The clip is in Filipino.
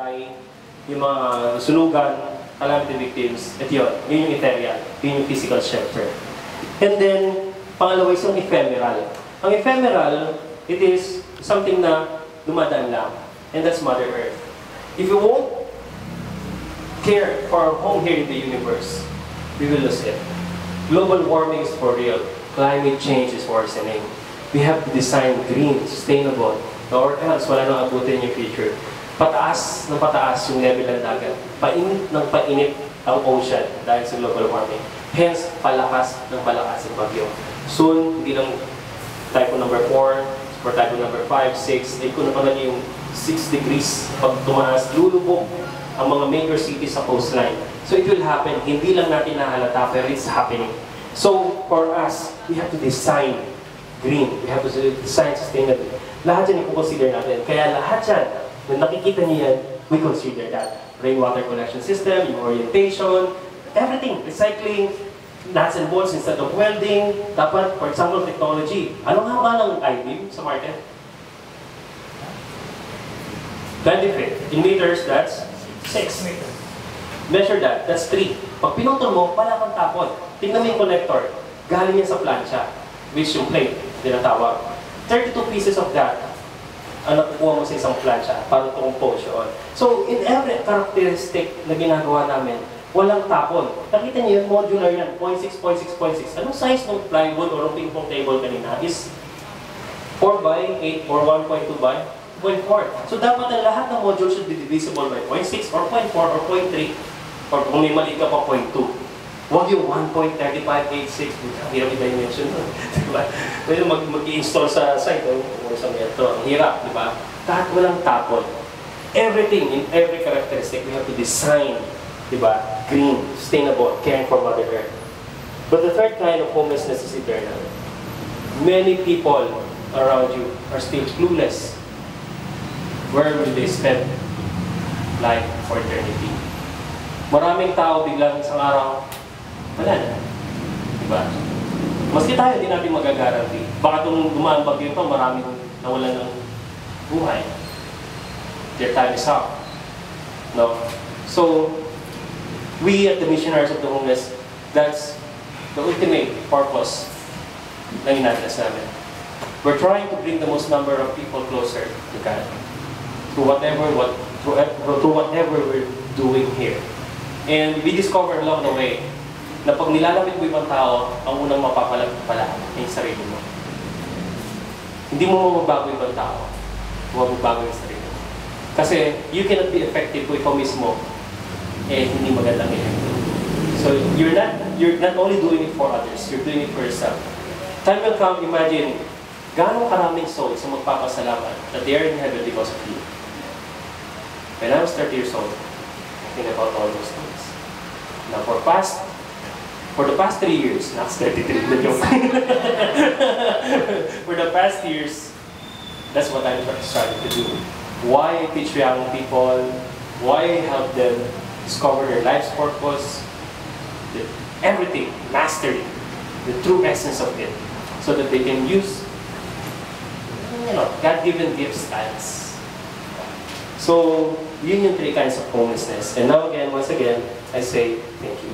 supply, yung mga sunugan, calamity victims, at yun yung ethereal, yun yung physical shelter. And then, pangalawa is yung ephemeral. Ang ephemeral, it is something na dumadaan lang, and that's Mother Earth. If you won't care for our home here in the universe, we will lose it. Global warming is for real. Climate change is worsening. We have to design green, sustainable, or else wala nang abutin yung future. Pataas ng pataas yung level ng dagat. Painit ng painit ang ocean dahil sa global warming. Hence, palakas ng palakas yung bagyo. Soon, hindi lang typhoon number 4, or typhoon number 5, 6, ay kung naman yung 6 degrees pag tumaas, lulubog ang mga major cities sa coastline. So it will happen. Hindi lang natin nahalata, pero it's happening. So, for us, we have to design green. We have to design sustainable. Lahat yan i-consider natin. Kaya lahat yan, na nakikita niyo yan, we consider that. Rainwater collection system, yung orientation, everything. Recycling, nuts and bolts instead of welding. Dapat, for example, technology. Ano nga ba ng I-beam sa market? 20 feet. In meters, that's 6 meters. Measure that, that's 3. Pag pinutol mo, wala kang tapon. Tingnan mo yung connector. Galing yan sa plancha, which yung plate, tinatawag. 32 pieces of that, ang nakukuha mo sa isang plancha para compose yun. So, in every characteristic na ginagawa namin, walang tapon. Nakita niyo yung modular yan, 0.6, 0.6, 0.6. Anong size ng plywood or ng ping-pong table kanina is 4 by 8 or 1.2 by 0.4. So, dapat ang lahat ng module should be divisible by 0.6 or 0.4 or 0.3 or kung may mali ka pa 0.2. Huwag yung 1.3586. Ang hirap i-dimension nun. Diba? Pwede mag-i-install sa site o sa metro. Ang hirap, di ba? Kahit walang tapon. Everything, in every characteristic, we have to design, di ba? Green, sustainable, caring for Mother Earth. But the third kind of homelessness is eternal. Many people around you are still clueless. Where will they spend life for eternity? Maraming tao biglang isang araw, wala na. Diba? Maski tayo, hindi natin magagaranti. Baka itong dumaan bagyo ito, maraming nawalan ng buhay. Their time is up. No? So, we at the Missionaries of the Homeless, that's the ultimate purpose ng inatas namin. We're trying to bring the most number of people closer to God. Through whatever we're doing here. And we discovered along the way na pag nilalapit mo ibang tao, ang unang mapapalapit pala ay yung sarili mo. Hindi mo mababago ibang tao, mababago yung sarili mo. Kasi you cannot be effective kung ikaw mismo hindi magandang effective. So you're not only doing it for others, you're doing it for yourself. Time will come, imagine, gaano karaming souls sa magpapasalamat that they are in heaven because of you. When I was 30 years old, I think about all those things. Now for the past 3 years, not 33 na joke. For the past years, that's what I'm starting to do. Why teach young people? Why help them discover their life's purpose? Everything, mastery, the true essence of it, so that they can use, God-given gifts as. So, yun yung 3 kinds of homelessness. And now again, once again, I say thank you.